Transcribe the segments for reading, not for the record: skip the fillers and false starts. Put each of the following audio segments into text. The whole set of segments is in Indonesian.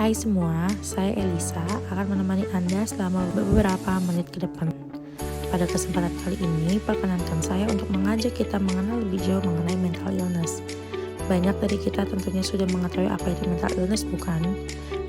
Hai semua, saya Elisa akan menemani Anda selama beberapa menit ke depan. Pada kesempatan kali ini, perkenankan saya untuk mengajak kita mengenal lebih jauh mengenai mental illness. Banyak dari kita tentunya sudah mengetahui apa itu mental illness, bukan?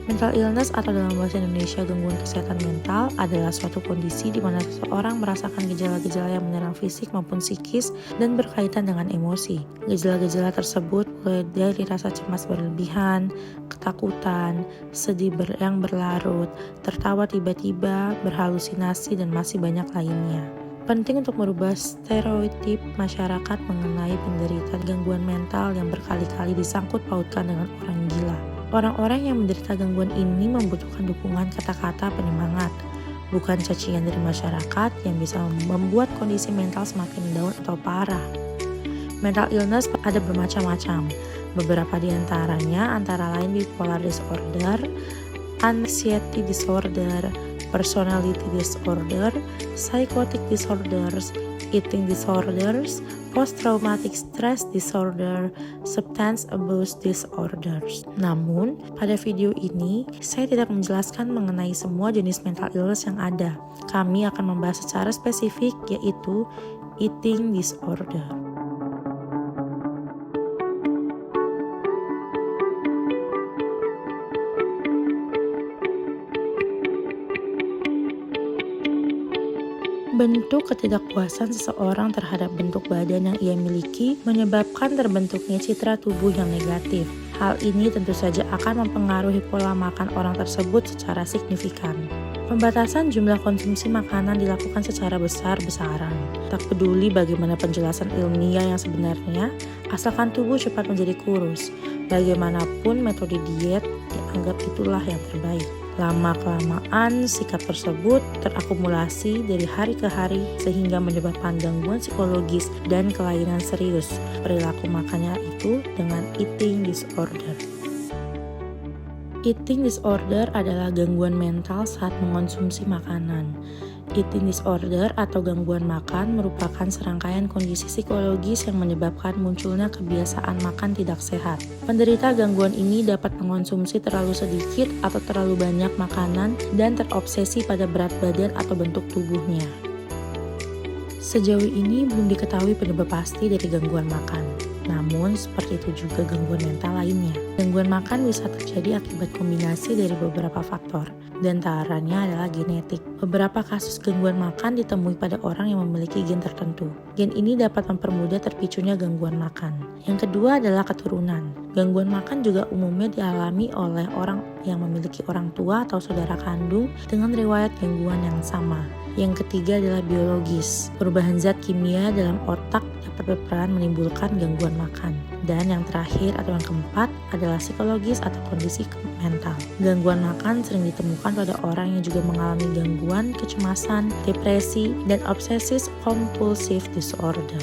Mental illness atau dalam bahasa Indonesia gangguan kesehatan mental adalah suatu kondisi di mana seseorang merasakan gejala-gejala yang menyerang fisik maupun psikis dan berkaitan dengan emosi. Gejala-gejala tersebut mulai dari rasa cemas berlebihan, ketakutan, sedih yang berlarut, tertawa tiba-tiba, berhalusinasi, dan masih banyak lainnya. Penting untuk merubah stereotip masyarakat mengenai penderita gangguan mental yang berkali-kali disangkut pautkan dengan orang gila. Orang-orang yang menderita gangguan ini membutuhkan dukungan kata-kata penyemangat, bukan cacian dari masyarakat yang bisa membuat kondisi mental semakin down atau parah. Mental illness ada bermacam-macam. Beberapa di antaranya antara lain bipolar disorder, anxiety disorder, personality disorder, psychotic disorders, eating disorders, post-traumatic stress disorder, substance abuse disorders. Namun, pada video ini, saya tidak menjelaskan mengenai semua jenis mental illness yang ada. Kami akan membahas secara spesifik, yaitu eating disorder. Bentuk ketidakpuasan seseorang terhadap bentuk badan yang ia miliki menyebabkan terbentuknya citra tubuh yang negatif. Hal ini tentu saja akan mempengaruhi pola makan orang tersebut secara signifikan. Pembatasan jumlah konsumsi makanan dilakukan secara besar-besaran. Tak peduli bagaimana penjelasan ilmiah yang sebenarnya, asalkan tubuh cepat menjadi kurus. Bagaimanapun metode diet dianggap itulah yang terbaik. Lama-kelamaan, sikap tersebut terakumulasi dari hari ke hari sehingga menyebabkan gangguan psikologis dan kelainan serius. Perilaku makannya itu dengan eating disorder. Eating disorder adalah gangguan mental saat mengonsumsi makanan. Eating disorder atau gangguan makan merupakan serangkaian kondisi psikologis yang menyebabkan munculnya kebiasaan makan tidak sehat. Penderita gangguan ini dapat mengonsumsi terlalu sedikit atau terlalu banyak makanan dan terobsesi pada berat badan atau bentuk tubuhnya. Sejauh ini belum diketahui penyebab pasti dari gangguan makan. Namun, seperti itu juga gangguan mental lainnya. Gangguan makan bisa terjadi akibat kombinasi dari beberapa faktor. Di antaranya adalah genetik. Beberapa kasus gangguan makan ditemui pada orang yang memiliki gen tertentu. Gen ini dapat mempermudah terpicunya gangguan makan. Yang kedua adalah keturunan. Gangguan makan juga umumnya dialami oleh orang yang memiliki orang tua atau saudara kandung dengan riwayat gangguan yang sama. Yang ketiga adalah biologis. Perubahan zat kimia dalam otak dapat berperan menimbulkan gangguan makan. Dan yang terakhir atau yang keempat adalah psikologis atau kondisi mental. Gangguan makan sering ditemukan pada orang yang juga mengalami gangguan kecemasan, depresi, dan obsessive compulsive disorder.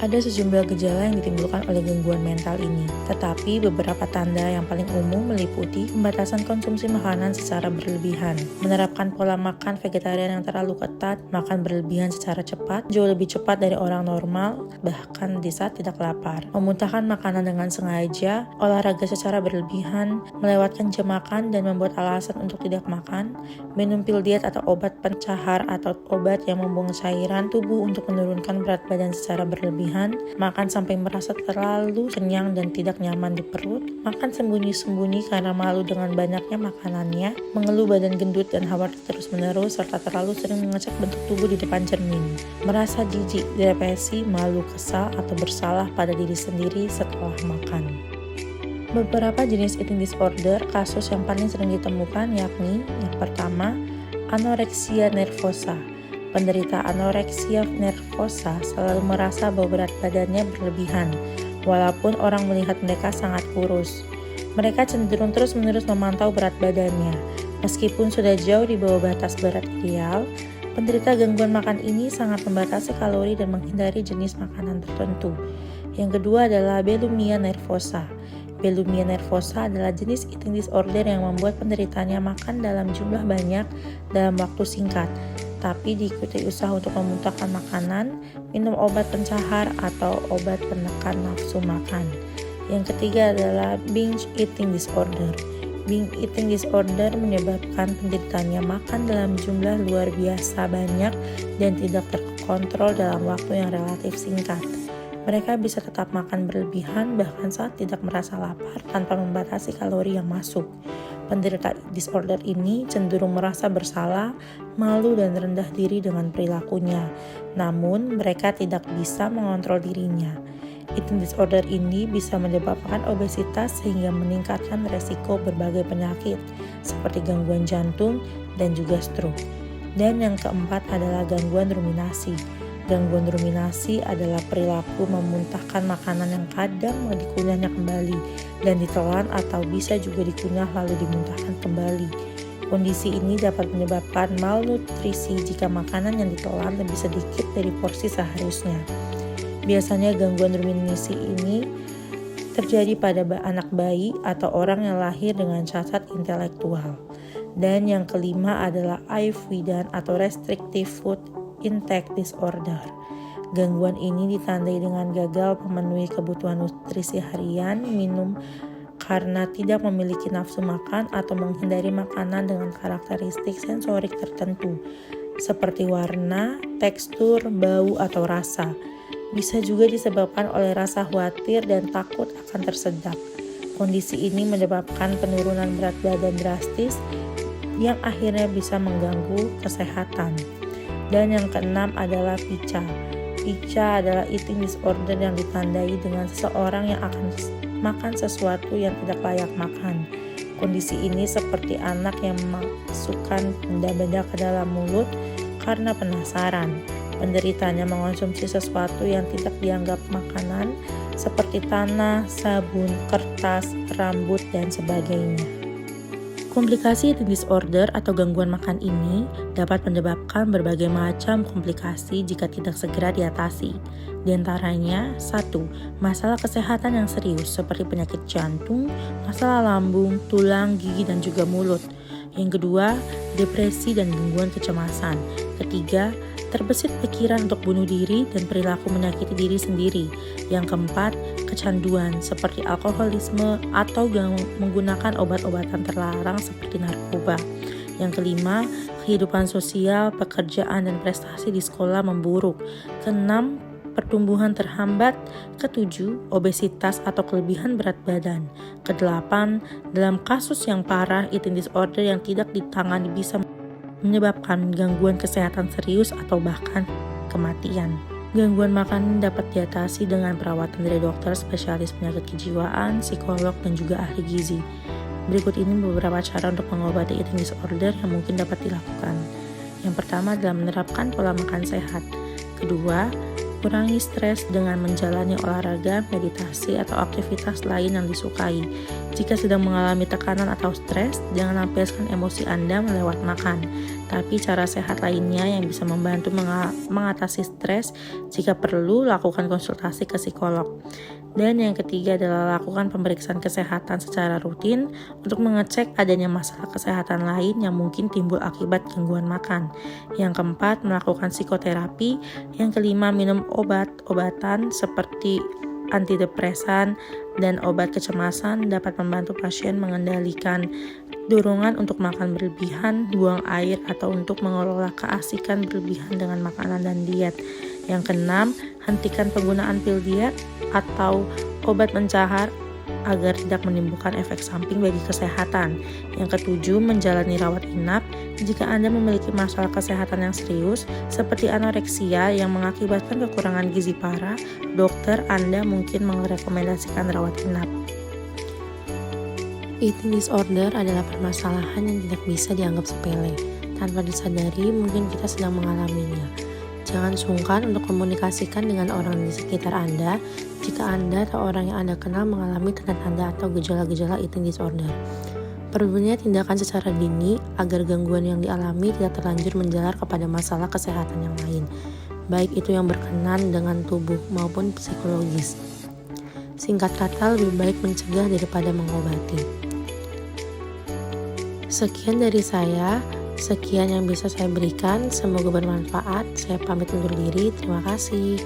Ada sejumlah gejala yang ditimbulkan oleh gangguan mental ini, tetapi beberapa tanda yang paling umum meliputi pembatasan konsumsi makanan secara berlebihan, menerapkan pola makan vegetarian yang terlalu ketat, makan berlebihan secara cepat, jauh lebih cepat dari orang normal, bahkan di saat tidak lapar, memuntahkan makanan dengan sengaja, olahraga secara berlebihan, melewatkan jam makan dan membuat alasan untuk tidak makan, minum pil diet atau obat pencahar atau obat yang membuang cairan tubuh untuk menurunkan berat badan secara berlebihan, makan sampai merasa terlalu kenyang dan tidak nyaman di perut, makan sembunyi-sembunyi karena malu dengan banyaknya makanannya, mengeluh badan gendut dan khawatir terus-menerus, serta terlalu sering mengecek bentuk tubuh di depan cermin, merasa jijik, depresi, malu, kesal, atau bersalah pada diri sendiri setelah makan. Beberapa jenis eating disorder, kasus yang paling sering ditemukan yakni yang pertama, anoreksia nervosa. Penderita anoreksia nervosa selalu merasa bahwa berat badannya berlebihan, walaupun orang melihat mereka sangat kurus. Mereka cenderung terus-menerus memantau berat badannya. Meskipun sudah jauh di bawah batas berat ideal, penderita gangguan makan ini sangat membatasi kalori dan menghindari jenis makanan tertentu. Yang kedua adalah bulimia nervosa. Bulimia nervosa adalah jenis eating disorder yang membuat penderitanya makan dalam jumlah banyak dalam waktu singkat, tapi diikuti usaha untuk memuntahkan makanan, minum obat pencahar atau obat penekan nafsu makan. Yang ketiga adalah binge eating disorder. Binge eating disorder menyebabkan penderitanya makan dalam jumlah luar biasa banyak dan tidak terkontrol dalam waktu yang relatif singkat. Mereka bisa tetap makan berlebihan bahkan saat tidak merasa lapar tanpa membatasi kalori yang masuk. Penderita disorder ini cenderung merasa bersalah, malu dan rendah diri dengan perilakunya. Namun, mereka tidak bisa mengontrol dirinya. Eating disorder ini bisa menyebabkan obesitas sehingga meningkatkan resiko berbagai penyakit seperti gangguan jantung dan juga stroke. Dan yang keempat adalah gangguan ruminasi. Gangguan ruminasi adalah perilaku memuntahkan makanan yang kadang mau dikunyahnya kembali dan ditelan atau bisa juga dikunyah lalu dimuntahkan kembali. Kondisi ini dapat menyebabkan malnutrisi jika makanan yang ditelan lebih sedikit dari porsi seharusnya. Biasanya gangguan ruminasi ini terjadi pada anak bayi atau orang yang lahir dengan cacat intelektual. Dan yang kelima adalah IFIDAN atau Restrictive Food Intake Disorder. Gangguan ini ditandai dengan gagal memenuhi kebutuhan nutrisi harian, minum karena tidak memiliki nafsu makan atau menghindari makanan dengan karakteristik sensorik tertentu seperti warna, tekstur, bau, atau rasa. Bisa juga disebabkan oleh rasa khawatir dan takut akan tersedak. Kondisi ini menyebabkan penurunan berat badan drastis yang akhirnya bisa mengganggu kesehatan. Dan yang keenam adalah pica. Pica adalah eating disorder yang ditandai dengan seseorang yang akan makan sesuatu yang tidak layak makan. Kondisi ini seperti anak yang memasukkan benda-benda ke dalam mulut karena penasaran. Penderitanya mengonsumsi sesuatu yang tidak dianggap makanan seperti tanah, sabun, kertas, rambut, dan sebagainya. Komplikasi eating disorder atau gangguan makan ini dapat menyebabkan berbagai macam komplikasi jika tidak segera diatasi. Di antaranya, 1. Masalah kesehatan yang serius seperti penyakit jantung, masalah lambung, tulang, gigi, dan juga mulut. Yang kedua, depresi dan gangguan kecemasan. Ketiga, terbesit pikiran untuk bunuh diri dan perilaku menyakiti diri sendiri. Yang keempat, kecanduan seperti alkoholisme atau menggunakan obat-obatan terlarang seperti narkoba. Yang kelima, kehidupan sosial, pekerjaan, dan prestasi di sekolah memburuk. Keenam, pertumbuhan terhambat. Ketujuh, obesitas atau kelebihan berat badan. Kedelapan, dalam kasus yang parah, eating disorder yang tidak ditangani bisa menyebabkan gangguan kesehatan serius atau bahkan kematian. Gangguan makan dapat diatasi dengan perawatan dari dokter spesialis penyakit kejiwaan, psikolog, dan juga ahli gizi. Berikut ini beberapa cara untuk mengobati eating disorder yang mungkin dapat dilakukan. Yang pertama adalah menerapkan pola makan sehat. Kedua, kurangi stres dengan menjalani olahraga, meditasi, atau aktivitas lain yang disukai. Jika sedang mengalami tekanan atau stres, jangan lampiaskan emosi Anda melewat makan. Tapi cara sehat lainnya yang bisa membantu mengatasi stres, jika perlu lakukan konsultasi ke psikolog. Dan yang ketiga adalah lakukan pemeriksaan kesehatan secara rutin untuk mengecek adanya masalah kesehatan lain yang mungkin timbul akibat gangguan makan. Yang keempat, melakukan psikoterapi. Yang kelima, minum obat-obatan seperti antidepresan dan obat kecemasan dapat membantu pasien mengendalikan dorongan untuk makan berlebihan, buang air, atau untuk mengelola keasikan berlebihan dengan makanan dan diet. Yang keenam, hentikan penggunaan pil diet atau obat mencahar agar tidak menimbulkan efek samping bagi kesehatan. Yang ketujuh, menjalani rawat inap. Jika Anda memiliki masalah kesehatan yang serius, seperti anoreksia yang mengakibatkan kekurangan gizi parah, dokter Anda mungkin merekomendasikan rawat inap. Eating disorder adalah permasalahan yang tidak bisa dianggap sepele. Tanpa disadari, mungkin kita sedang mengalaminya. Jangan sungkan untuk komunikasikan dengan orang di sekitar Anda jika Anda atau orang yang Anda kenal mengalami tanda-tanda atau gejala-gejala eating disorder. Perlunya tindakan secara dini agar gangguan yang dialami tidak terlanjur menjalar kepada masalah kesehatan yang lain, baik itu yang berkenaan dengan tubuh maupun psikologis. Singkat kata, lebih baik mencegah daripada mengobati. Sekian dari saya. Sekian yang bisa saya berikan, semoga bermanfaat. Saya pamit undur diri, terima kasih.